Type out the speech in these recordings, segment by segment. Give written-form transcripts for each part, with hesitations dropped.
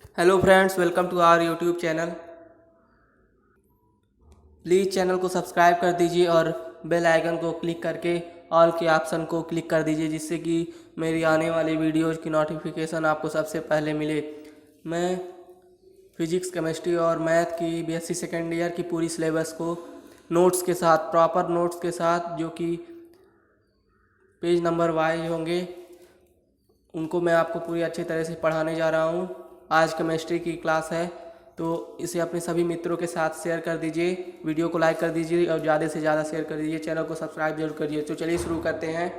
Hello friends, welcome to our YouTube channel. Please channel को subscribe कर दीजिए और बेल आइकन को क्लिक करके ऑल के ऑप्शन को क्लिक कर दीजिए, जिससे कि मेरी आने वाली वीडियोज़ की नोटिफिकेशन आपको सबसे पहले मिले। मैं फिजिक्स, केमिस्ट्री और मैथ की बीएससी सेकेंड ईयर की पूरी सिलेबस को नोट्स के साथ, प्रॉपर नोट्स के साथ, जो कि पेज नंबर वाइज होंगे, उनको मैं आपको पूरी अच्छी तरह से पढ़ाने जा रहा हूँ। आज केमिस्ट्री की क्लास है, तो इसे अपने सभी मित्रों के साथ शेयर कर दीजिए, वीडियो को लाइक कर दीजिए और ज़्यादा से ज़्यादा शेयर कर दीजिए, चैनल को सब्सक्राइब जरूर करिए। तो चलिए शुरू करते हैं।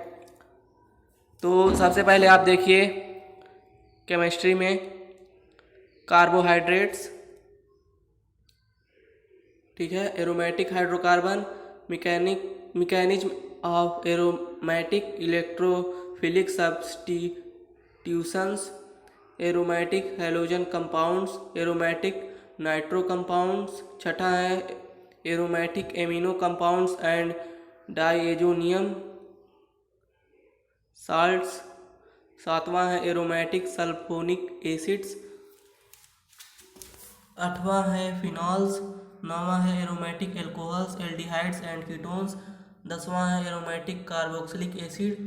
तो सबसे पहले आप देखिए केमिस्ट्री में कार्बोहाइड्रेट्स, ठीक है, aromatic hydrocarbon, mechanism of aromatic electrophilic substitutions, aromatic halogen compounds, aromatic nitro compounds. छठा है aromatic amino compounds and diazonium salts. सातवां है एरोमेटिक सल्फोनिक एसिड्स। आठवां है फिनॉल्स। नौवां है aromatic alcohols, aldehydes and ketones. दसवां है एरोमेटिक कार्बोक्सिलिक एसिड।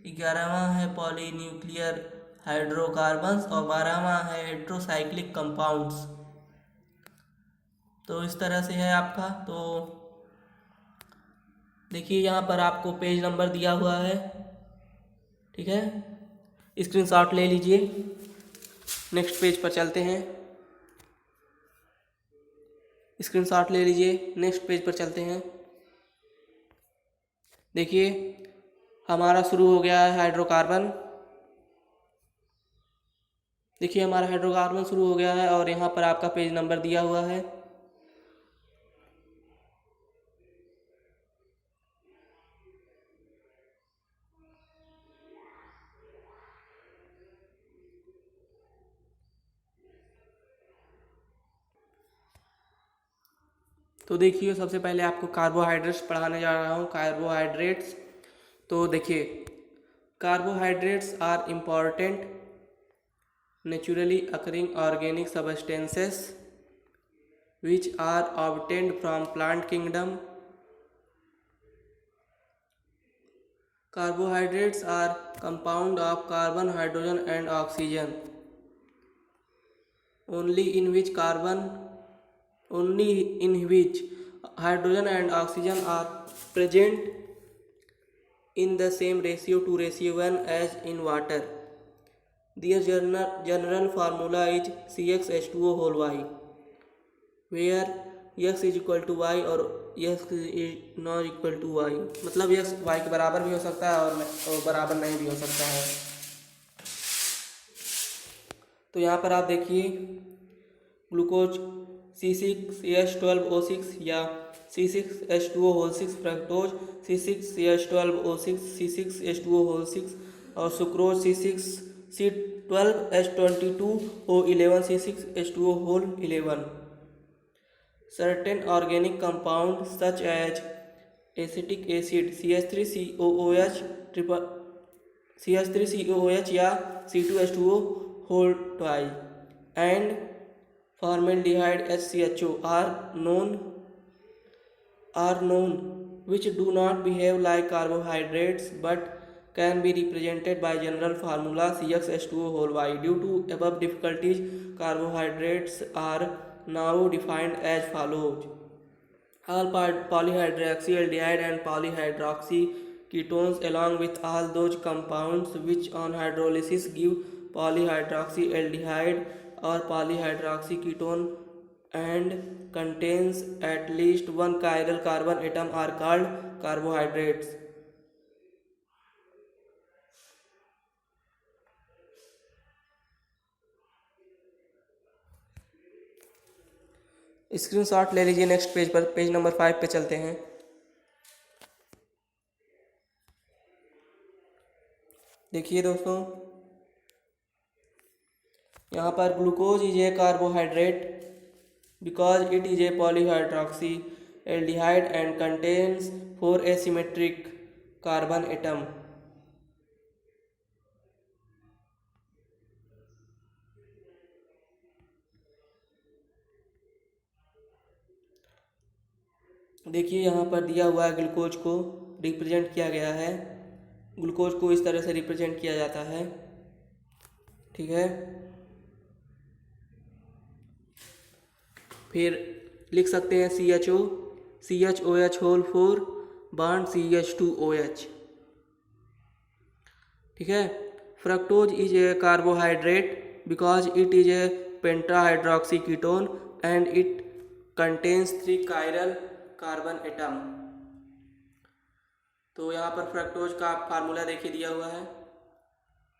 11वां है पॉलीन्यूक्लियर हाइड्रोकार्बन्स और 12वां है हेट्रोसाइक्लिक कंपाउंड्स। तो इस तरह से है आपका। तो देखिए यहाँ पर आपको पेज नंबर दिया हुआ है, ठीक है, स्क्रीनशॉट ले लीजिए। नेक्स्ट पेज पर चलते हैं। स्क्रीनशॉट ले लीजिए, नेक्स्ट पेज पर चलते हैं। देखिए हमारा शुरू हो गया है हाइड्रोकार्बन। देखिए हमारा हाइड्रोकार्बन शुरू हो गया है और यहाँ पर आपका पेज नंबर दिया हुआ है। तो देखिए सबसे पहले आपको कार्बोहाइड्रेट्स पढ़ाने जा रहा हूँ। कार्बोहाइड्रेट्स, तो देखिए carbohydrates are important naturally occurring organic substances which are obtained from plant kingdom. Carbohydrates are compound of carbon, hydrogen and oxygen, only in which hydrogen and oxygen are present in the same ratio 2:1 as in water. Their general formula is CxH2O whole y, where x is equal to y और x is not equal to y. मतलब x y के बराबर भी हो सकता है और बराबर नहीं भी हो सकता है। तो यहाँ पर आप देखिए ग्लूकोज C6H12O6 या C6H2O whole 6, fructose C6H12O6, C6H2O6 और sucrose C12H22O11, C6H2O whole 11. Certain organic compounds such as acetic acid CH3COOH या C2H2O whole twice and formaldehyde HCHO are known which do not behave like carbohydrates but can be represented by general formula CxH2O whole y. Due to above difficulties, carbohydrates are now defined as follows: all polyhydroxyaldehyde and polyhydroxy ketones along with all those compounds which on hydrolysis give polyhydroxyaldehyde or polyhydroxy ketone and contains at least one chiral carbon atom are called carbohydrates. Screenshot ले लीजिए। Next page पर, page number 5 पे चलते हैं। देखिए दोस्तों यहाँ पर glucose is a carbohydrate because it is A polyhydroxy aldehyde and contains 4 asymmetric carbon atom. देखिए यहाँ पर दिया हुआ है, ग्लूकोज को रिप्रेजेंट किया गया है। ग्लूकोज को इस तरह से रिप्रेजेंट किया जाता है, ठीक है। फिर लिख सकते हैं CHO, CHOH whole 4 bond CH2OH, ठीक है। Fructose is a carbohydrate because it is a pentahydroxy ketone and it contains 3 chiral carbon atom. तो यहाँ पर फ्रक्टोज का फार्मूला देखिए दिया हुआ है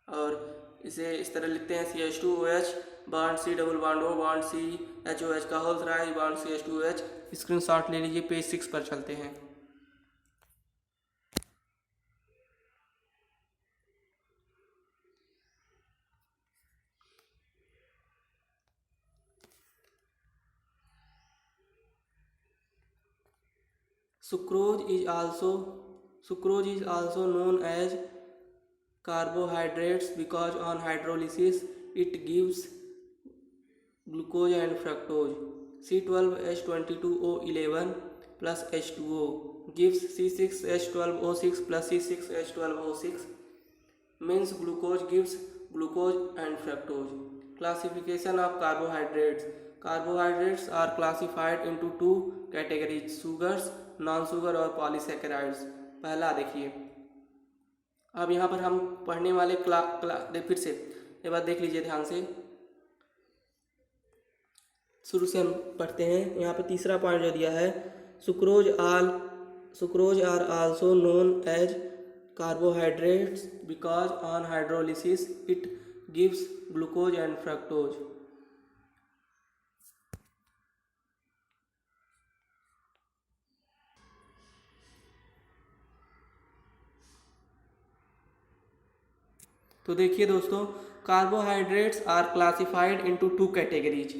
और इसे इस तरह लिखते हैं CH2OH bond C double bond O bond CHOH का whole thrice bond CH2OH। Screenshot ले लीजिए, पेज 6 पर चलते हैं। Sucrose is also known as carbohydrates because on hydrolysis it gives glucose and fructose. C12H22O11 plus H2O gives C6H12O6 plus C6H12O6 means glucose gives glucose and fructose. Classification of carbohydrates. Carbohydrates are classified into 2 categories: sugars, non-sugar और polysaccharides. पहला देखिए, अब यहाँ पर हम पढ़ने वाले फिर से ये बात देख लीजिए ध्यान से, शुरू से हम पढ़ते हैं। यहाँ पर तीसरा पॉइंट जो दिया है, sucrose are also known as carbohydrates because on hydrolysis it gives glucose and fructose. तो देखिए दोस्तों, carbohydrates are classified into 2 categories.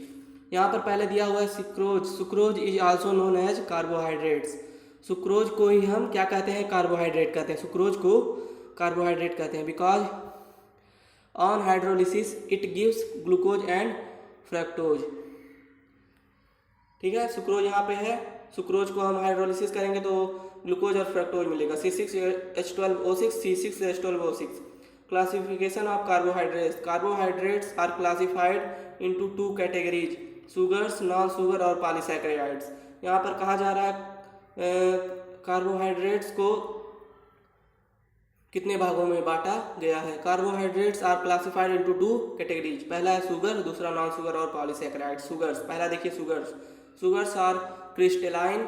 यहाँ पर पहले दिया हुआ है sucrose is also known as carbohydrates. Sucrose को ही हम क्या कहते हैं, कार्बोहाइड्रेट कहते हैं। सुक्रोज को कार्बोहाइड्रेट कहते हैं because on hydrolysis it gives glucose and fructose, ठीक है। सुक्रोज यहाँ पे है, सुक्रोज को हम हाइड्रोलिसिस करेंगे तो ग्लूकोज और फ्रक्टोज मिलेगा, C6H12O6 C6H12O6। Classification of carbohydrates. Carbohydrates are classified into 2 categories: sugars, non sugar और पॉलीसैकेराइड्स। यहाँ पर कहा जा रहा है कार्बोहाइड्रेट्स को कितने भागों में बांटा गया है। Carbohydrates are classified into 2 categories. पहला है शुगर, दूसरा नॉन शुगर और पॉलीसैकेराइड। शुगर्स, पहला देखिए sugars are crystalline,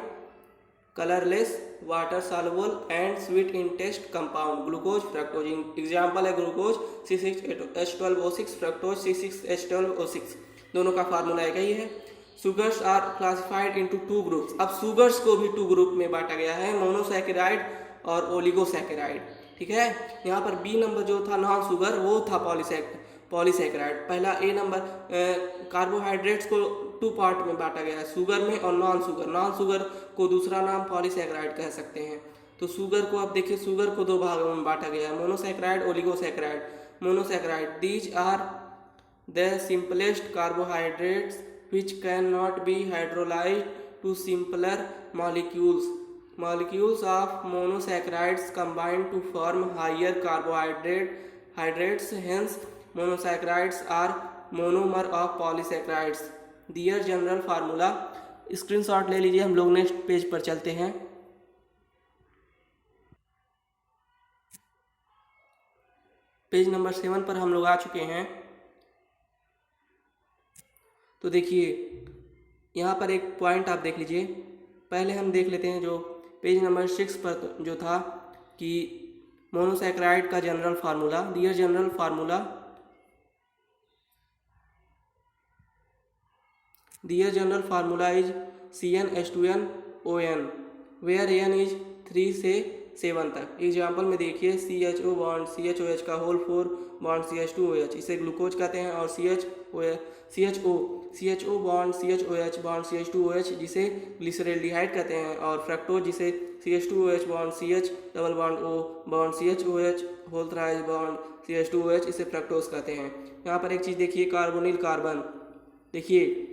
colourless, water soluble and sweet in taste compound. Glucose, fructose. Example है ग्लूकोज C6H12O6, फ्रक्टोज C6H12O6। दोनों का फार्मूला एक ही है। Sugars are classified into 2 groups. अब शुगर्स को भी 2 ग्रुप में बांटा गया है, मोनोसैकेराइड और ओलिगोसैकेराइड, ठीक है। यहाँ पर बी नंबर जो था नॉन शुगर, वो था पॉलीसैकेराइड। पहला ए नंबर, कार्बोहाइड्रेट्स को 2 पार्ट में बांटा गया है, शुगर में और नॉन शुगर। नॉन शुगर को दूसरा नाम पॉलीसैकेराइड कह सकते हैं। तो शुगर को अब देखिए, शुगर को 2 भागों में बांटा गया है, monosaccharide, oligosaccharide. Monosaccharide, these are the simplest carbohydrates which cannot be hydrolyzed to simpler molecules. Molecules of monosaccharides combine to form higher carbohydrates, hence monosaccharides are monomer of polysaccharides. Their general formula। Screenshot ले लीजिए, हम लोग next page पर चलते हैं। Page number 7 पर हम लोग आ चुके हैं। तो देखिए यहाँ पर एक पॉइंट आप देख लीजिए। पहले हम देख लेते हैं जो पेज नंबर 6 पर जो था कि मोनोसैकेराइड का general formula. Their general formula is CnH2nOn where N is 3 से 7 तक। एग्जाम्पल में देखिए, CHO बॉन्ड CHOH का होल 4 बॉन्ड CH2OH, इसे ग्लूकोज कहते हैं। और CHO bond CHOH bond CH2OH जिसे ग्लिसरल्डिहाइड कहते हैं। और फ्रक्टोज जिसे CH2OH bond CH double bond O bond CHOH whole thrice bond CH2OH, इसे फ्रक्टोज कहते हैं। यहाँ पर एक चीज़ देखिए, कार्बोनिल कार्बन। देखिए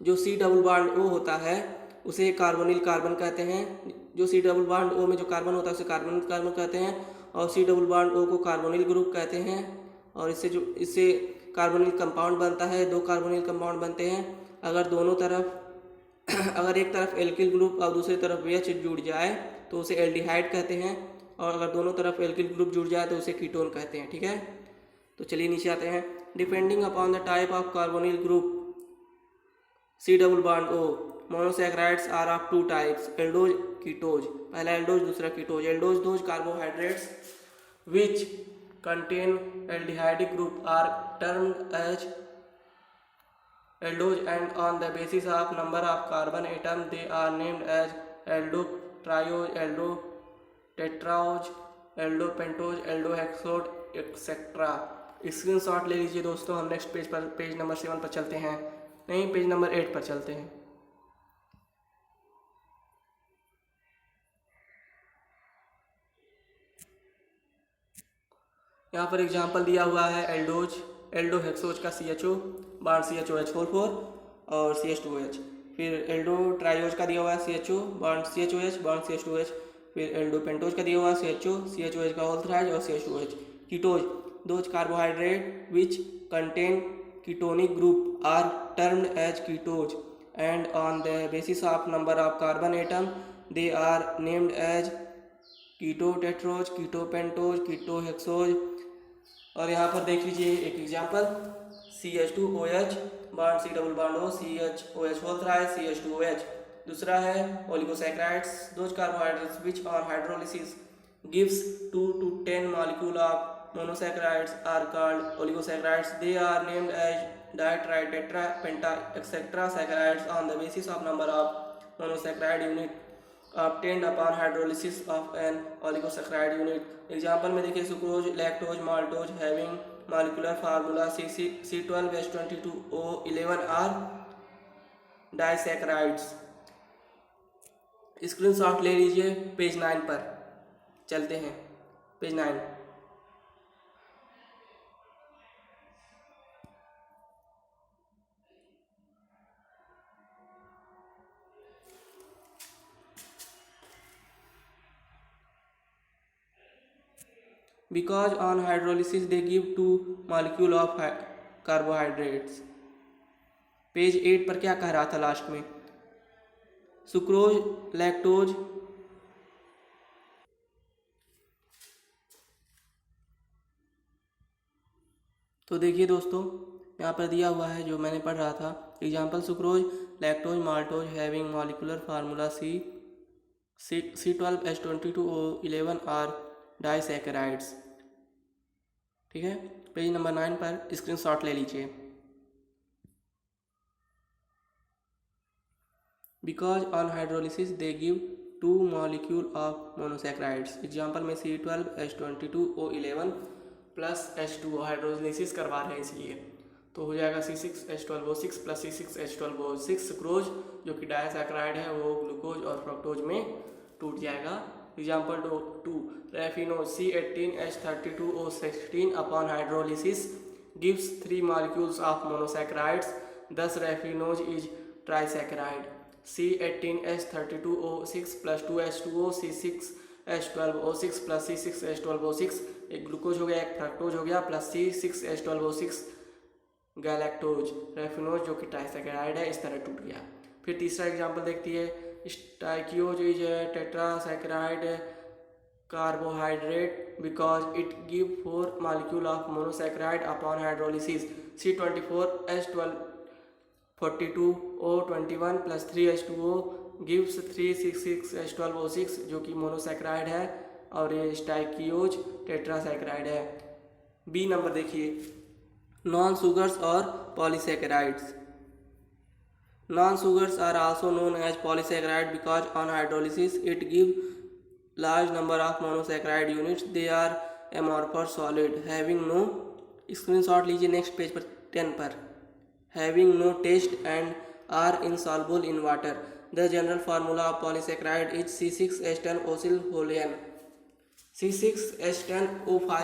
जो C डबल बॉन्ड O होता है उसे कार्बोनिल कार्बन कहते हैं। जो सी डबल बॉन्ड ओ में जो कार्बन होता है उसे कार्बोनिल कार्बन कहते हैं, और सी डबल बॉन्ड ओ को कार्बोनिल ग्रुप कहते हैं। और इससे कार्बोनिल कंपाउंड बनता है, 2 कार्बोनिल कंपाउंड बनते हैं। अगर दोनों तरफ अगर एक तरफ एल्किल ग्रुप और दूसरी तरफ OH जुड़ जाए तो उसे एल्डिहाइड कहते हैं, और अगर दोनों तरफ एल्किल ग्रुप जुड़ जाए तो उसे कीटोन कहते हैं। ठीक है, तो चलिए नीचे आते हैं। Depending upon the type of carbonyl group C double bond O, monosaccharides are of 2 types, aldose ketose. पहला एल्डोज, दूसरा ketose. Aldose those carbohydrates which contain aldehydic group are termed as aldose, and on the basis of number of carbon atom they are named as aldose, triose, aldose, tetraose, aldose, pentose, aldose, hexose, etcetera. Screenshot ले लीजिए दोस्तों। हम next page पर, page number 7 पर चलते हैं, नहीं page number 8 पर चलते हैं। यहाँ पर एग्जांपल दिया हुआ है एल्डोज, एल्डो हेक्सोज का CHO बॉन्ड CHOH44 और CH2OH। फिर एल्डो ट्रायोज का दिया हुआ है CHO bond CHOH bond CH2OH। फिर एल्डो पेंटोज का दिया हुआ है CHO CHOH का होल थ्राइज और CH2OH। Ketose those carbohydrate which contain ketonic group are termed as ketose, and on the basis of number of carbon atom they are named as keto tetrose, keto pentose, keto hexose. और यहाँ पर देख लीजिए एक example, CH2OH bond C double bond O, CHOH whole thrice CH2OH। दूसरा है oligosaccharides those carbohydrates which on hydrolysis gives 2 to 10 molecule of monosaccharides are called oligosaccharides. They are named as di, tri, tetra, penta, etc. saccharides on the basis of number of monosaccharide unit obtained upon hydrolysis of an oligosaccharide unit. Example में देखिए sucrose, lactose, maltose having molecular formula C12H22O11 are disaccharides. Screenshot ले लीजिए। Page 9 पर चलते हैं, page 9। Because on hydrolysis they give 2 molecule of carbohydrates। Page 8 पर क्या कह रहा था लास्ट में, सुक्रोज, लैक्टोज, तो देखिए दोस्तों यहाँ पर दिया हुआ है जो मैंने पढ़ रहा था। Example sucrose, lactose, maltose having molecular formula C12H22O11 are disaccharides. ठीक है, पेज नंबर 9 पर स्क्रीनशॉट ले लीजिए। Because on hydrolysis they give 2 molecule of monosaccharides. Example में C12H22O11 प्लस H2O हाइड्रोलिसिस करवा रहे हैं इसलिए, तो हो जाएगा C6H12O6 प्लस C6H12O6। सुक्रोज जो कि डाइसैकेराइड है वो ग्लूकोज और फ्रक्टोज में टूट जाएगा। Example 2 raffinose C18H32O16 upon hydrolysis gives 3 molecules of monosaccharides, thus raffinose is trisaccharide. C18H32O6 plus 2H2O C6H12O6 plus C6H12O6 एक ग्लूकोज हो गया, एक फ्रक्टोज हो गया, प्लस C6H12O6 गैलेक्टोज, रेफिनोज जो कि ट्राइसैकेराइड है, इस तरह टूट गया। फिर तीसरा एग्जाम्पल देखती है, स्टाइकियोज is टेट्रासैकेराइड carbohydrate because it give 4 molecule of monosaccharide upon hydrolysis। C24H1242O21 plus 3H2O gives 366H12O6 जो कि मोनोसैकेराइड है, और ये स्टाइकियोज टेट्रासैकेराइड है। बी नंबर देखिए, नॉन सुगर्स और polysaccharides. Non sugars are also known as polysaccharide because on hydrolysis it give large number of monosaccharide units. They are amorphous solid having no, screenshot लीजिए next page पर 10 पर, having no taste and are insoluble in water. The general formula of polysaccharide is C6H10O5 C6H10O5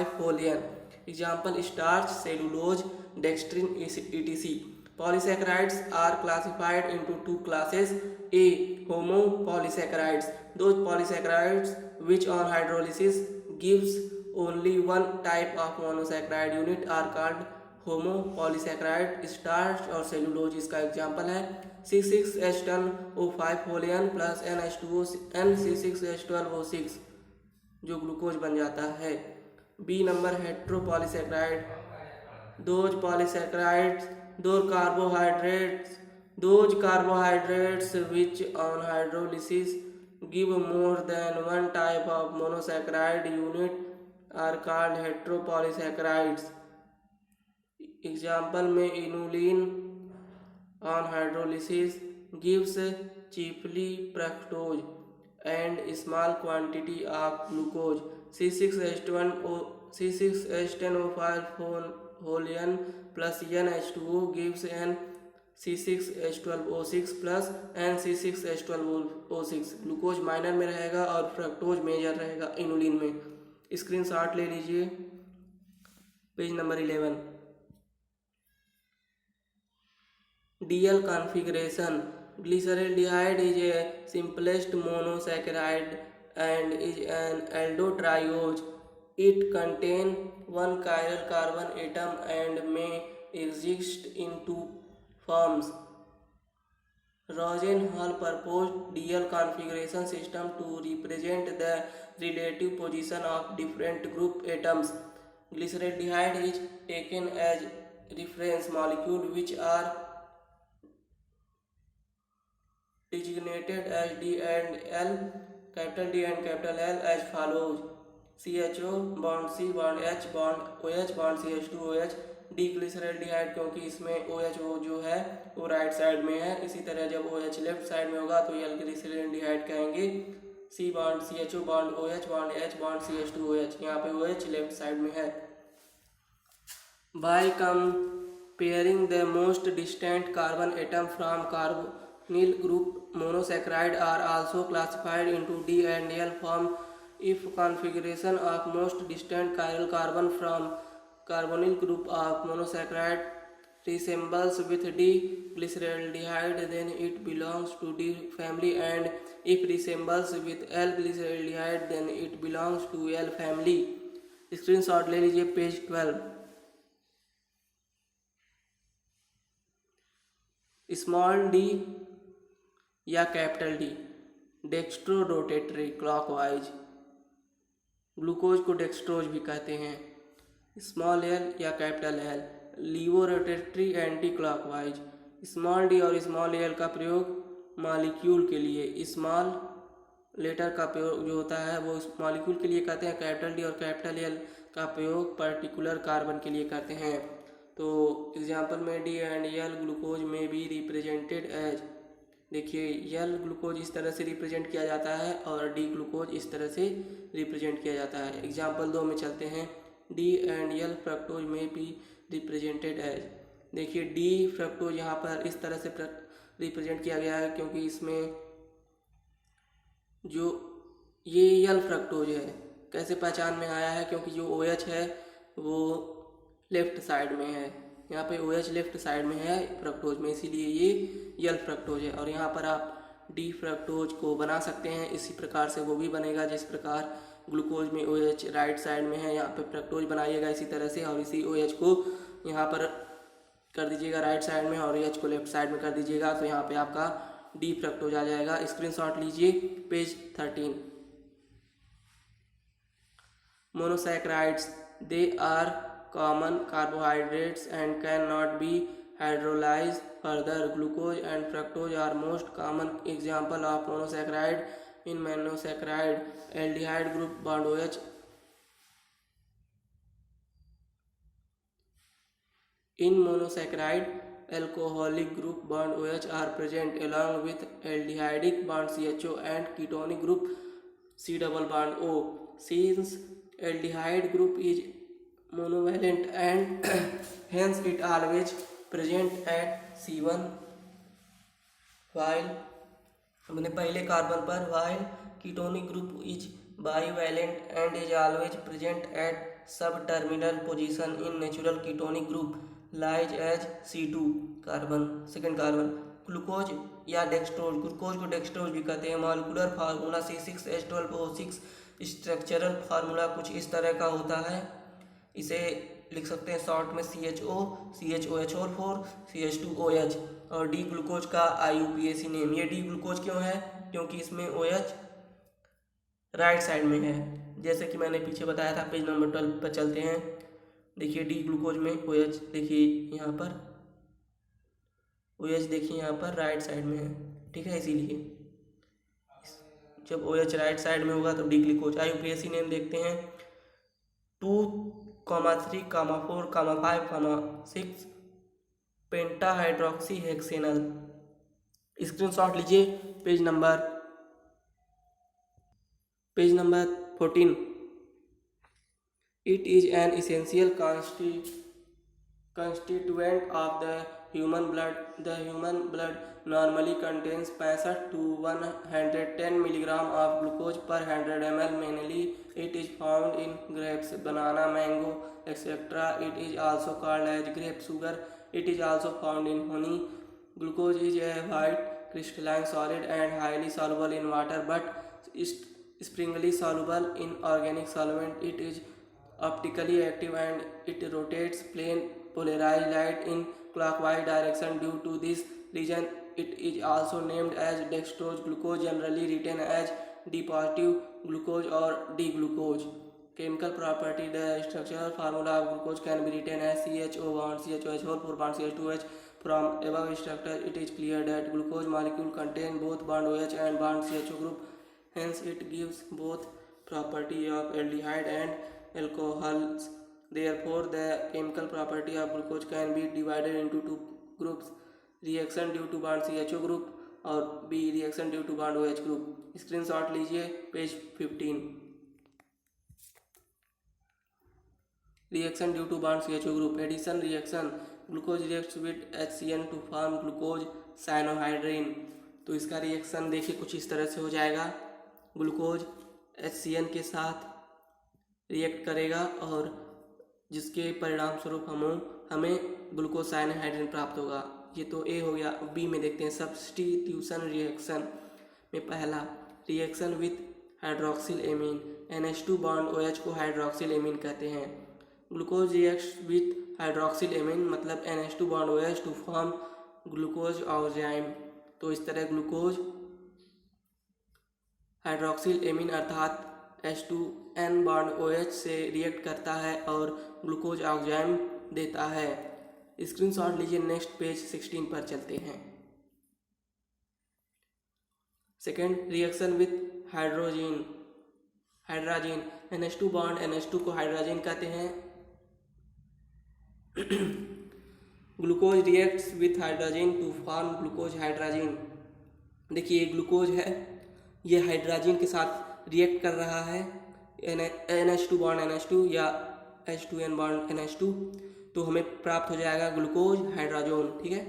Example starch, cellulose, dextrin etc. Polysaccharides are classified into two classes. A. Homopolysaccharides. Those polysaccharides which on hydrolysis gives only one type of monosaccharide unit are called homopolysaccharides. Starch और cellulose इसका example है. C6H10O5 होलियन plus NH2O NC6H12O6 जो glucose बन जाता है. B number heteropolysaccharide. those polysaccharides those carbohydrates which on hydrolysis give more than one type of monosaccharide unit are called heteropolysaccharides. Example में inulin on hydrolysis gives chiefly fructose and small quantity of glucose. C6H10O5 होलियन plus NH2O gives N C6H12O6 plus NC6H12O6. Glucose minor में रहेगा और fructose major रहेगा inulin में. Screenshot ले लीजिए. Page number 11. DL configuration. Glyceraldehyde is a simplest monosaccharide and is an aldotriose. It contains one chiral carbon atom and may exist in two forms. Rosenthal proposed DL configuration system to represent the relative position of different group atoms. Glyceraldehyde is taken as reference molecule which are designated as D and L, capital D and capital L as follows. CHO bond C bond H bond OH bond CH2OH. डीग्लिसरैल्डिहाइड क्योंकि इसमें OH जो है वो right side में है, इसी तरह जब OH लेफ्ट साइड में होगा तो एल ग्लिसरैल्डिहाइड कहेंगे. C bond CHO bond OH bond H bond CH2OH. यहाँ पे OH लेफ्ट साइड में है. By comparing the most distant carbon atom from carbonyl group, monosaccharide are also classified into D and L form. If configuration of most distant chiral carbon from carbonyl group of monosaccharide resembles with D glyceraldehyde, then it belongs to D family, and if resembles with L glyceraldehyde, then it belongs to L family. Screenshot ले लीजिए. Page 12. Small d या capital D. Dextro rotatory clockwise. Glucose को dextrose भी कहते हैं. Small l या capital L. Laevo rotatory anti clockwise. Small d और small l का प्रयोग मॉलिक्यूल के लिए, स्मॉल लेटर का प्रयोग जो होता है वो मॉलिक्यूल के लिए करते हैं. कैपिटल डी और कैपिटल एल का प्रयोग पर्टिकुलर कार्बन के लिए करते हैं. तो एग्जाम्पल में डी एंड एल ग्लूकोज में भी रिप्रेजेंटेड एज. देखिए एल ग्लूकोज इस तरह से रिप्रेजेंट किया जाता है और डी ग्लूकोज इस तरह से रिप्रेजेंट किया जाता है. एग्जाम्पल 2 में चलते हैं. डी एंड एल फ्रक्टोज में भी रिप्रेजेंटेड एज. देखिए डी फ्रक्टोज यहाँ पर इस तरह से रिप्रेजेंट किया गया है क्योंकि इसमें जो ये एल फ्रक्टोज है कैसे पहचान में आया है, क्योंकि जो OH है वो लेफ्ट साइड में है. यहाँ पे OH लेफ्ट साइड में है फ्रक्टोज में, इसीलिए ये एल फ्रक्टोज है. और यहाँ पर आप डी फ्रक्टोज को बना सकते हैं. इसी प्रकार से वो भी बनेगा जिस प्रकार ग्लूकोज में OH राइट साइड में है, यहाँ पे फ्रक्टोज बनाइएगा इसी तरह से, और इसी OH को यहाँ पर कर दीजिएगा राइट साइड में और OH को लेफ्ट साइड में कर दीजिएगा, तो यहाँ पे आपका डी फ्रक्टोज आ जाएगा. स्क्रीनशॉट लीजिए. Page 13. Monosaccharides. They are common carbohydrates and cannot be hydrolyzed further. Glucose and fructose are most common example of monosaccharide. In monosaccharide, aldehyde group bond OH. In monosaccharide, alcoholic group bond OH are present along with aldehydic bond CHO and ketonic group C double bond O. Since aldehyde group is monovalent and hence it always present at C1 while अपने पहले carbon पर, while ketonic group is bivalent and is always present at sub terminal position in natural ketonic group. Lies as C2 carbon, second carbon. Glucose या dextrose, glucose को dextrose भी कहते हैं। Molecular formula C6H12O6, structural formula कुछ इस तरह का होता है। इसे लिख सकते हैं शॉर्ट में CHO, CHOHO4, CH2OH। और डी ग्लूकोज का IUPAC नेम। ये डी ग्लूकोज क्यों है? क्योंकि इसमें OH राइट साइड में है, जैसे कि मैंने पीछे बताया था। पेज नंबर 12 पर चलते हैं। देखिए डी ग्लूकोज में OH, देखिए यहाँ पर OH, देखिए यहाँ पर राइट साइड में है, ठीक है। इसीलिए जब OH राइट साइड में होगा तो डी ग्लूकोज। IUPAC नेम देखते हैं 2, 3, 4, 5, 6 पेंटा हाइड्रोक्सी हेक्सेनल। स्क्रीनशॉट लीजिए page number 14। It is an essential constituent of the human blood. The human blood normally contains 65 to 110 milligram of glucose per 100 ml. Mainly, it is found in grapes, banana, mango, etc. It is also called as grape sugar. It is also found in honey. Glucose is a white crystalline solid and highly soluble in water, but springly soluble in organic solvent. It is optically active and it rotates plain polarized light in clockwise direction. Due to this reason, it is also named as dextrose. Glucose generally written as D positive glucose or D glucose. Chemical property: the structural formula of glucose can be written as CHO bond CHOH4 bond CH2H. From above structure, it is clear that glucose molecule contain both bond OH and bond CHO group. Hence, it gives both property of aldehyde and alcohols. Therefore, the chemical property of glucose can be divided into two groups: reaction due to bond CHO group और B reaction due to bond OH group. Screenshot लीजिए page 15। Reaction due to bond CHO group. Addition reaction. Glucose reacts with HCN to form glucose cyanohydrin. तो इसका reaction देखिए कुछ इस तरह से हो जाएगा। ग्लूकोज HCN के साथ रिएक्ट करेगा और जिसके परिणाम स्वरूप हमें ग्लूकोज साइनोहाइड्रिन प्राप्त होगा। ये तो ए हो गया। बी में देखते हैं सब्स्टिट्यूशन रिएक्शन में पहला reaction with hydroxyl amine. NH2 bond OH को हाइड्रोक्सिल एमीन कहते हैं। Glucose reacts with hydroxyl amine मतलब NH2 bond OH to form glucose oxime. तो इस तरह ग्लूकोज हाइड्रोक्सिल एमीन अर्थात H2N बॉन्ड OH से रिएक्ट करता है और ग्लूकोज ऑक्जाइम देता है। स्क्रीनशॉट लीजिए। नेक्स्ट पेज 16 पर चलते हैं। Second reaction with hydrogen. NH2 bond NH2 को हाइड्रोजन कहते हैं। Glucose reacts with hydrogen to form glucose hydrogen. देखिए ग्लूकोज है, ये हाइड्रोजन के साथ रिएक्ट कर रहा है। NH2 बॉन्ड NH2 या H2N बॉन्ड NH2, तो हमें प्राप्त हो जाएगा ग्लूकोज हाइड्रोजन, ठीक है।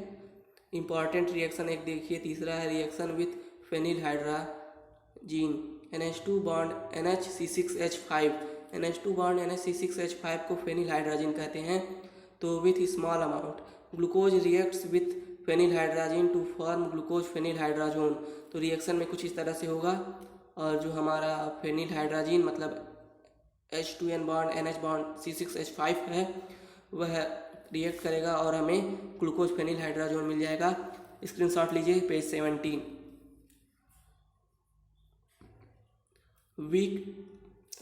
इंपॉर्टेंट रिएक्शन एक देखिए तीसरा है reaction with phenyl hydrazine. NH2 bond NHC6H5। NH2 bond NHC6H5 को फेनिल हाइड्रोजीन कहते हैं। तो with small amount glucose reacts with phenyl hydrazine to form glucose phenyl hydrogen. तो रिएक्शन में कुछ इस तरह से होगा और जो हमारा फेनिल हाइड्रोजीन मतलब H2N bond NH bond C6H5 है वह रिएक्ट करेगा और हमें ग्लूकोज फेनिल हाइड्रोजन मिल जाएगा। स्क्रीनशॉट लीजिए पेज 17।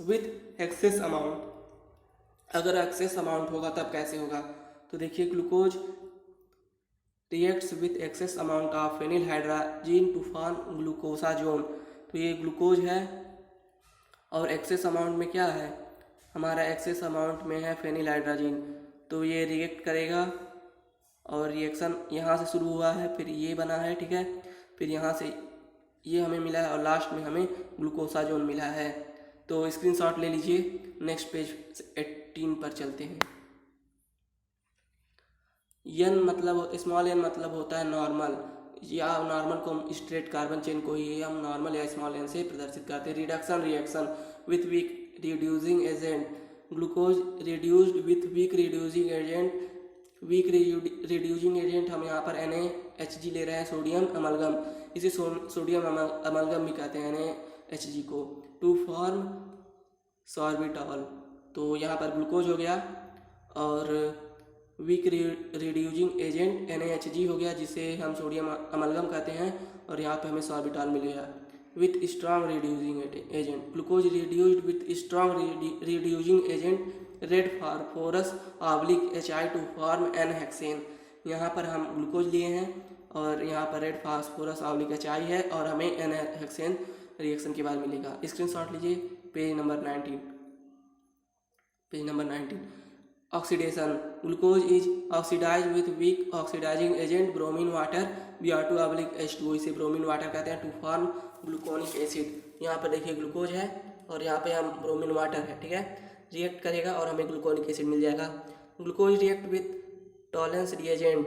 With excess amount. अगर एक्सेस अमाउंट होगा तब कैसे होगा? तो देखिए glucose reacts with excess amount of phenyl hydrazine to form glucosazone. तो ये ग्लूकोज है और एक्सेस अमाउंट में क्या है? हमारा एक्सेस अमाउंट में है फेनिल हाइड्रोजीन। तो ये रिएक्ट करेगा और रिएक्शन यहाँ से शुरू हुआ है, फिर ये बना है, ठीक है, फिर यहाँ से ये हमें मिला है और लास्ट में हमें ग्लूकोसाजोन मिला है। तो स्क्रीनशॉट ले लीजिए। नेक्स्ट पेज 18 पर चलते हैं। एन मतलब स्मॉल एन मतलब होता है नॉर्मल, या नॉर्मल को हम स्ट्रेट कार्बन चेन को ही हम नॉर्मल या स्मॉल एन से प्रदर्शित करते हैं। Reduction reaction with weak reducing agent. Glucose reduced with weak reducing agent weak reducing agent हम यहाँ पर NaHG ले रहे हैं, सोडियम अमलगम, इसे सोडियम अमलगम भी कहते हैं NaHG को। टू फॉर्म सॉर्बिटॉल, तो यहाँ पर ग्लूकोज हो गया और वीक रिड्यूसिंग एजेंट NaHG हो गया जिसे हम सोडियम अमलगम कहते हैं, और यहाँ पे हमें सॉर्बिटॉल मिलेगा। With strong reducing agent, glucose reduced with strong reducing agent red phosphorus oblique HI to form N hexane. यहाँ पर हम ग्लूकोज लिए हैं और यहाँ पर रेड फास्फोरस ऑब्लिक HI है और हमें N-हेक्सेन रिएक्शन के बाद मिलेगा। स्क्रीनशॉट लीजिए page number 19। Oxidation, glucose is oxidise with weak oxidising agent bromine water Br2/H2O, इसे ब्रोमीन वाटर कहते हैं, टू फॉर्म ग्लूकोनिक एसिड। यहाँ पर देखिए ग्लूकोज है और यहाँ पे हम ब्रोमीन वाटर है, ठीक है, रिएक्ट करेगा और हमें ग्लूकोनिक एसिड मिल जाएगा। Glucose react with Tollens reagent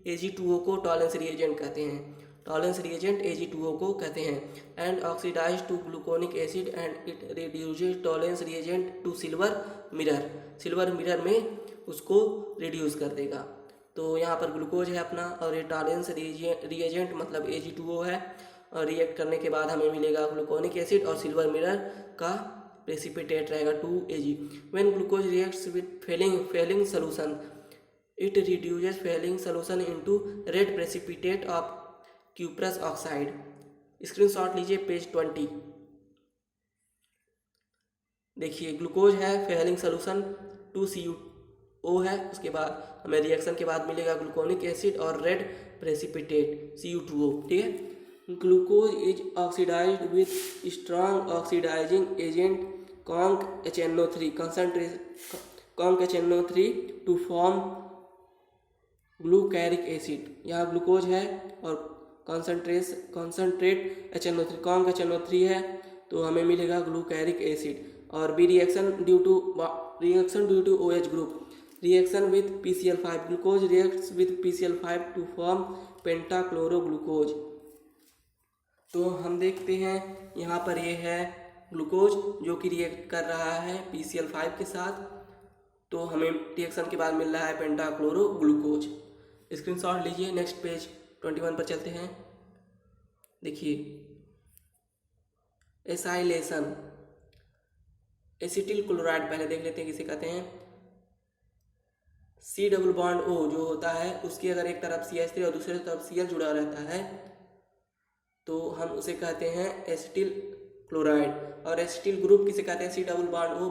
Ag2O को टॉलेंस रिएजेंट कहते हैं, Ag2O को कहते हैं, and oxidise to gluconic acid and it reduces Tollens reagent to silver mirror में उसको रिड्यूस कर देगा। तो यहाँ पर ग्लूकोज है अपना और ये टॉलेंस रिएजेंट मतलब Ag2O है, और रिएक्ट करने के बाद हमें मिलेगा ग्लूकोनिक एसिड और सिल्वर मिरर का प्रेसिपिटेट रहेगा 2Ag। When glucose reacts with Fehling solution it reduces Fehling solution into red precipitate of cuprous oxide. Screenshot लीजिए पेज 20। देखिए ग्लूकोज है, फेलिंग सॉल्यूशन 2CuO है, उसके बाद हमें रिएक्शन के बाद मिलेगा ग्लूकोनिक एसिड और रेड प्रेसिपिटेट Cu2O, ठीक है। Glucose is oxidized with strong oxidizing agent CONH-NO3 to form glucaric acid. यहाँ ग्लूकोज है और कॉन्सनट्रेट HNO3 CONH-NO3 है, तो हमें मिलेगा ग्लूकैरिक एसिड। और B reaction due to OH group, reaction with PCl5, glucose reacts with PCl5 to form pentachloroglucose. तो हम देखते हैं यहाँ पर ये है ग्लूकोज जो कि रिएक्ट कर रहा है PCl5 के साथ, तो हमें रिएक्शन के बाद मिल रहा है पेंटाक्लोरोग्लूकोज। स्क्रीनशॉट लीजिए, नेक्स्ट पेज 21 पर चलते हैं। देखिए एसाइलेशन, एसिटिल क्लोराइड पहले देख लेते हैं किसे कहते हैं। C+O जो होता है उसकी अगर एक तरफ CH3 और दूसरी तरफ Cl जुड़ा रहता है तो हम उसे कहते हैं एसिटिल क्लोराइड। और एसिटिल ग्रुप किसे कहते हैं, C+O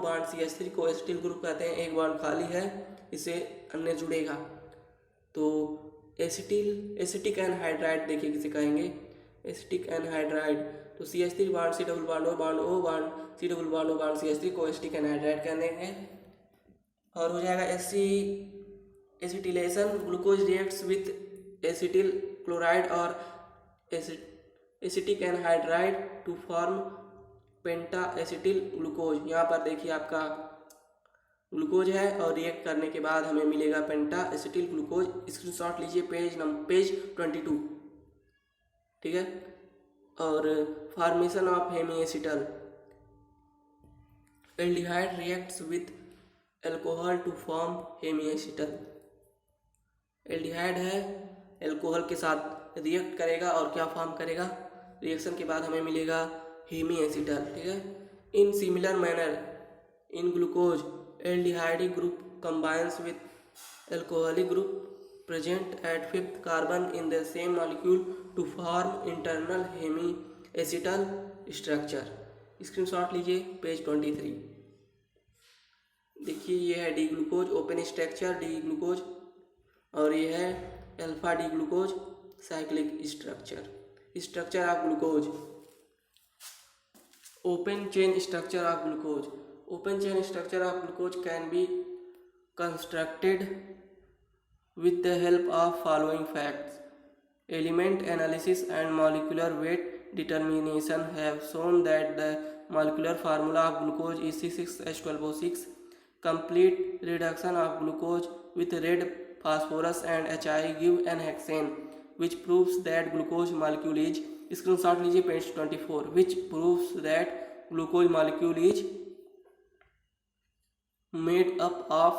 बांड CH3 को एसिटिल ग्रुप कहते हैं। एक बांड खाली है, इसे अन्य जुड़ेगा तो एसिटिक एनहाइड्राइड देखिए किसे कहेंगे, एसिटिक एनहाइड्राइड। तो CH3 bond C+O bond O bond C+O bond CH3 को एसिटिक एनहाइड्राइड कहेंगे। और हो जाएगा acetylation, glucose reacts with acetyl chloride और acetic anhydride to form penta acetyl glucose. यहाँ पर देखिए आपका ग्लूकोज है और रिएक्ट करने के बाद हमें मिलेगा पेंटा एसिटिल ग्लूकोज। स्क्रीनशॉट लीजिए पेज 22, ठीक है। और formation of hemiacetal, aldehyde reacts with alcohol to form hemiacetal. Aldehyde है, एल्कोहल के साथ रिएक्ट करेगा और क्या फॉर्म करेगा, रिएक्शन के बाद हमें मिलेगा हेमीएसिटल, ठीक है। In similar manner in glucose aldehyde group combines with alcoholic group present at 5th carbon in the same molecule to form internal hemiacetal structure. Screenshot लीजिए पेज 23। देखिए ये है D glucose, open structure D glucose, और ये है alpha D glucose cyclic structure of glucose. Open chain structure of glucose, open chain structure of glucose can be constructed with the help of following facts. Element analysis and molecular weight determination have shown that the molecular formula of glucose is C6H12O6. Complete reduction of glucose with red phosphorus and HI give N-hexane, which proves that glucose molecule is, screenshot लीजिए page 24, which proves that glucose molecule is made up of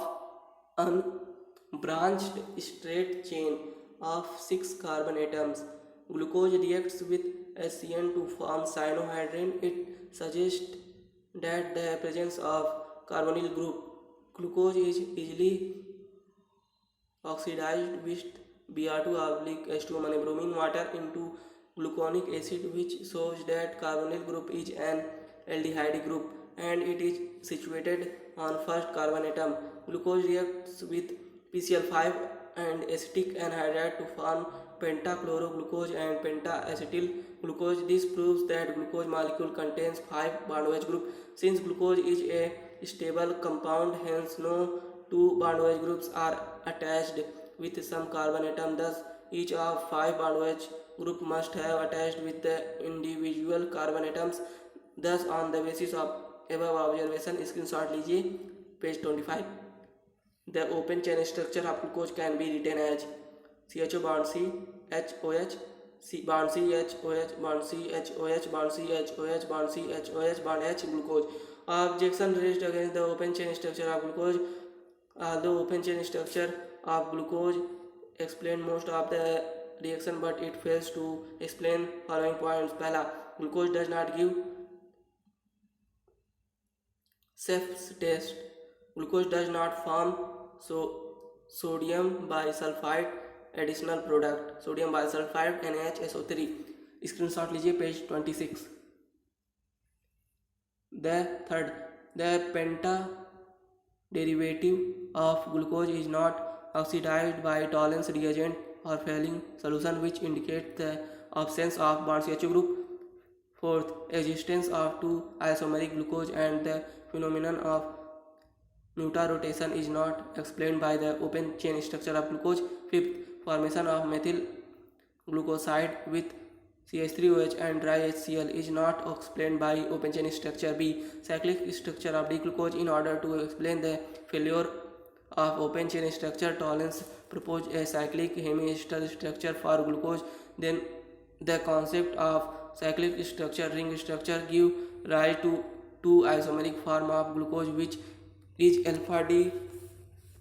unbranched straight chain of 6 carbon atoms. Glucose reacts with HCN to form cyanohydrin. It suggests that the presence of carbonyl group. Glucose is easily oxidized with Br2-H2 monobromine water into gluconic acid, which shows that carbonyl group is an aldehyde group and it is situated on first carbon atom. Glucose reacts with PCl5 and acetic anhydride to form pentachloroglucose and penta-acetyl glucose. This proves that glucose molecule contains 5 bond-OH group. Since glucose is a stable compound, hence no two bond-OH groups are attached with some carbon atom. Thus, each of 5 bond-OH group must have attached with the individual carbon atoms. Thus, on the basis of above observation, screenshot लीजिए page 25. The open chain structure of glucose can be written as CHO bond C HOH, C bond C HOH, bond C HOH, bond C HOH, bond C HOH, bond H glucose. Objection raised against the open chain structure of glucose. Although open chain structure of glucose explain most of the reaction, but it fails to explain following points. पहला, glucose does not give Cep's test. Glucose does not form sodium bisulfite additional product, sodium bisulfite NaHSO3. Screenshot लीजिए page 26. The third, the penta derivative of glucose is not oxidized by Tollens reagent or failing solution, which indicates the absence of bond CHO group. Fourth, existence of two isomeric glucose and the phenomenon of mutarotation is not explained by the open chain structure of glucose. Fifth, formation of methyl glucoside with CH3OH and dry HCl is not explained by open chain structure. B, cyclic structure of D-glucose. In order to explain the failure of open chain structure, Tollens proposed a cyclic hemiacetal structure for glucose. Then the concept of cyclic structure, ring structure, give rise to two isomeric form of glucose, which is alpha D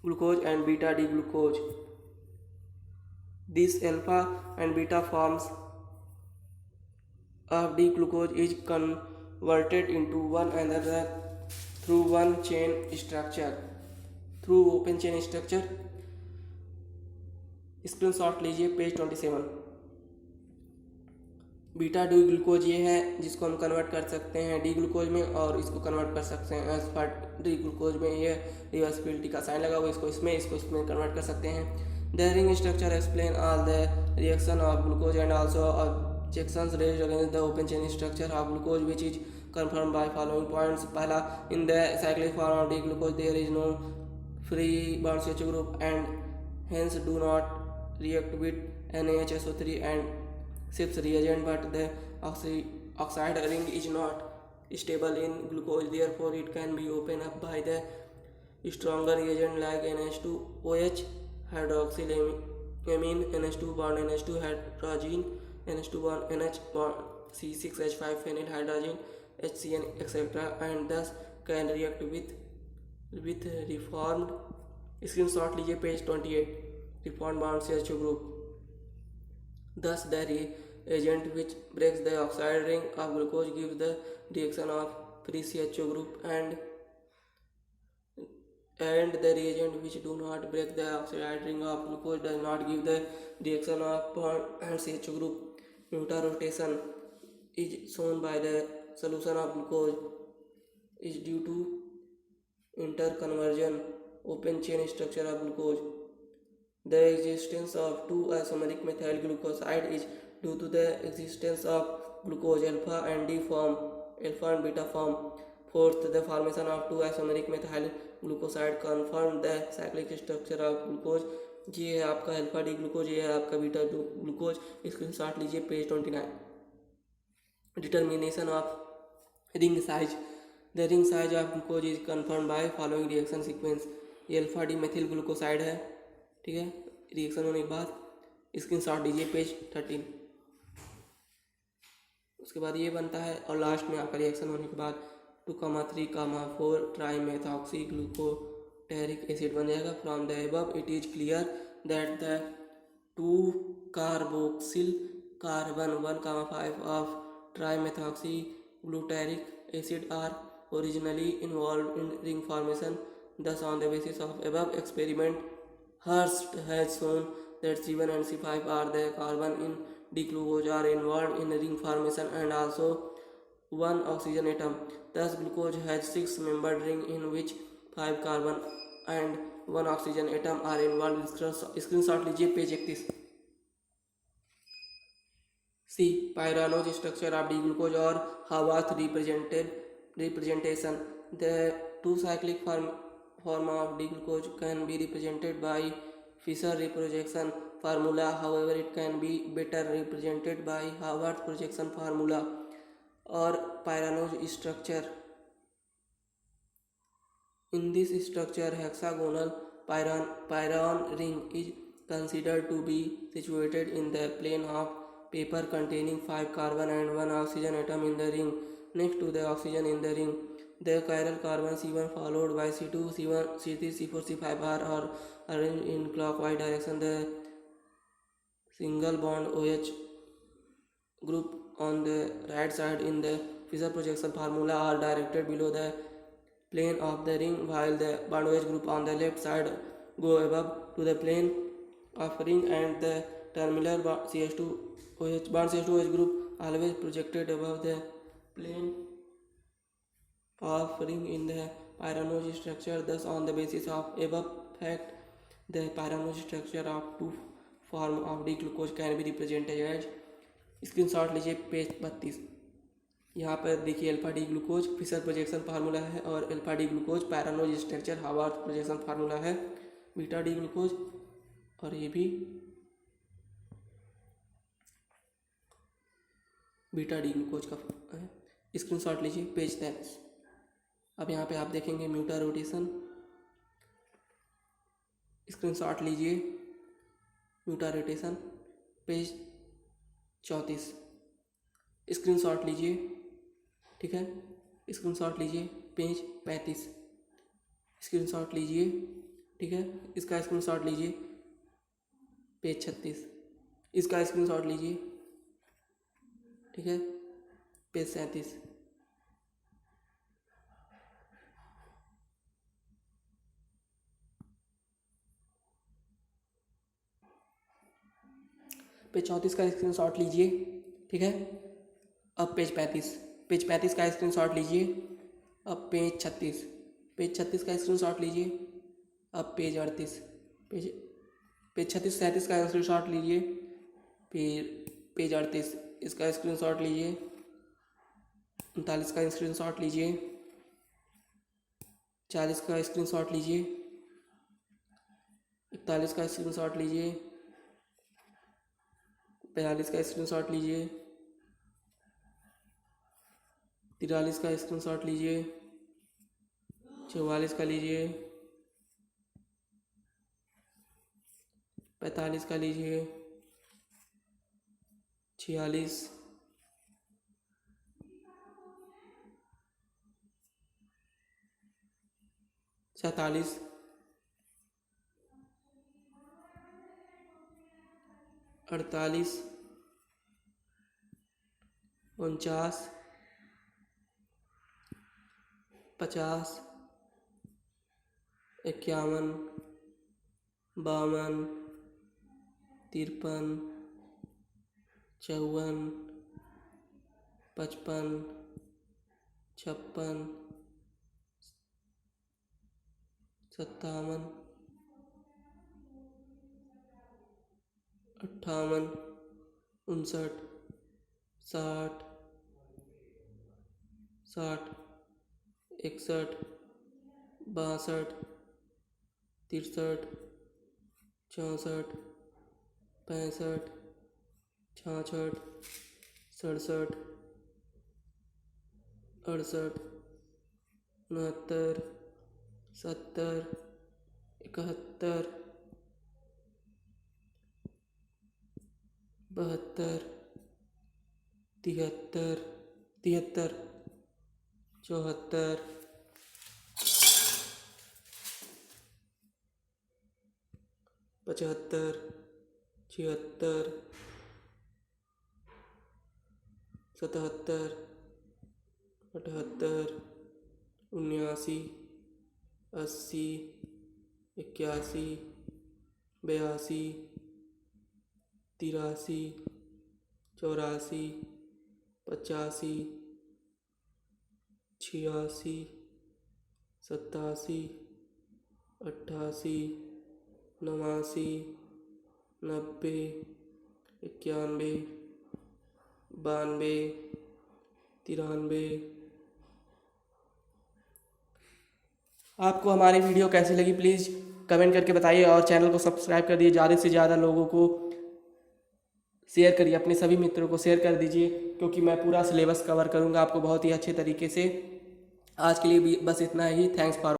glucose and beta D glucose. This alpha and beta forms of D glucose is converted into one another through one chain structure, through open chain structure. Screenshot लीजिए page 27. Beta D glucose ये है जिसको हम convert कर सकते हैं D glucose में, और इसको कन्वर्ट कर सकते हैं अल्फा डी ग्लूकोज में. ये रिवर्सिबिलिटी का साइन लगा हुआ, इसको इसमें कन्वर्ट कर सकते हैं. The ring structure explain all the reaction of glucose and also objections raised against the open chain structure of glucose, which is confirmed by following points. पहला, in the cyclic form of D glucose there is no free bond CHO group and hence do not react with NaHSO3 and Cep's reagent, but the oxide ring is not stable in glucose, therefore it can be opened up by the stronger reagent like NH2OH, hydroxylamine, NH2 bond NH2 hydrogen, NH2 bond NH bond C6H5 phenylhydrogen, HCN, etc., and thus can react with reformed. Screenshot लीजिए page 28. reformed bond CHO group. Thus the reagent which breaks the oxide ring of glucose gives the reaction of free CHO group, and the reagent which do not break the oxide ring of glucose does not give the reaction of bond and CHO group. Mutarotation is shown by the solution of glucose is due to interconversion open chain structure of glucose. The existence of two isomeric methyl glucoside is due to the existence of glucose alpha and D form, alpha and beta form. Fourth, the formation of two isomeric methyl glucoside confirm the cyclic structure of glucose. ये है आपका alpha D glucose, ये है आपका beta glucose. Screenshot लीजिए page 29. Determination of ring size. The ring size of glucose is confirm by following reaction sequence. ये alpha D methyl glucoside है, ठीक है. रिएक्शन होने के बाद स्क्रीनशॉट लीजिए पेज 13. उसके बाद ये बनता है, और लास्ट में आपका रिएक्शन होने के बाद 2,3,4 tri methoxy gluco glutaric acid बन जाएगा। From the above it is clear that the 2 carboxyl carbon 1,5 of trimethoxy glutaric acid are originally involved in ring formation. Thus, on the basis of above experiment, Hurst has shown that C1 and C5 are the carbon in D-glucose are involved in ring formation and also one oxygen atom. Thus, glucose has 6-membered ring in which 5 carbon and 1 oxygen atom are involved. Screenshot लीजिए page 31। C. Pyranose structure of D-glucose or Haworth representation. The two-cyclic form of D-glucose can be represented by Fischer reprojection formula. However, it can be better represented by Haworth projection formula or Pyranose structure. In this structure, hexagonal pyron ring is considered to be situated in the plane of paper containing 5 carbon and 1 oxygen atom in the ring. Next to the oxygen in the ring, the chiral carbon C1 followed by C2, C1, C3, C4, C5 are arranged in clockwise direction. The single bond OH group on the right side in the Fischer projection formula are directed below the plane of the ring, while the bond OH group on the left side go above to the plane of ring, and the terminal bond CH2OH group always projected above the plane of ring in the Pyranose structure. Thus, on the basis of above fact, the Pyranose structure of two form of D-glucose can be represented as। Screenshot लीजिए page 32। यहाँ पर देखिए alpha D glucose Fischer projection formula है और alpha D glucose pyranose structure Haworth projection formula है। Beta D glucose और ये भी बीटा डी ग्लूकोज का है। स्क्रीनशॉट लीजिए पेज 23। अब यहाँ पे आप देखेंगे म्यूटा रोटेशन। स्क्रीनशॉट लीजिए म्यूटा रोटेशन पेज 34। स्क्रीनशॉट लीजिए, ठीक है। स्क्रीनशॉट लीजिए पेज 35। स्क्रीनशॉट लीजिए, ठीक है। इसका स्क्रीनशॉट लीजिए पेज 36। इसका स्क्रीनशॉट लीजिए, ठीक है, पेज 37। पेज 34 का स्क्रीनशॉट लीजिए, ठीक है। अब पेज 35 का स्क्रीनशॉट लीजिए। अब पेज 36 का स्क्रीनशॉट लीजिए। अब पेज 38 पेज 36 37 का स्क्रीनशॉट लीजिए। पेज 38 इसका स्क्रीनशॉट लीजिए। 39 का स्क्रीनशॉट लीजिए। 40 का स्क्रीनशॉट लीजिए। 41 का स्क्रीनशॉट लीजिए। 42 का स्क्रीनशॉट लीजिए। 43 का स्क्रीनशॉट लीजिए। 44 का लीजिए। 45 का लीजिए। 46 47 48 49 50 51 52 53 54 55 56 57 58 59 60 60 61 62 63 64 65 66 67 68 69 70 71 72 73 74 74 75, 76, 77, 78, 79, 80, 81, 82, 83, 84, 85, 86, 87, 88, 89, 90, 91, 92, 93। आपको हमारी वीडियो कैसी लगी प्लीज़ कमेंट करके बताइए और चैनल को सब्सक्राइब कर दिए। ज़्यादा से ज़्यादा लोगों को शेयर करिए, अपने सभी मित्रों को शेयर कर दीजिए, क्योंकि मैं पूरा सिलेबस कवर करूँगा आपको बहुत ही अच्छे तरीके से। आज के लिए भी बस इतना ही। Thanks for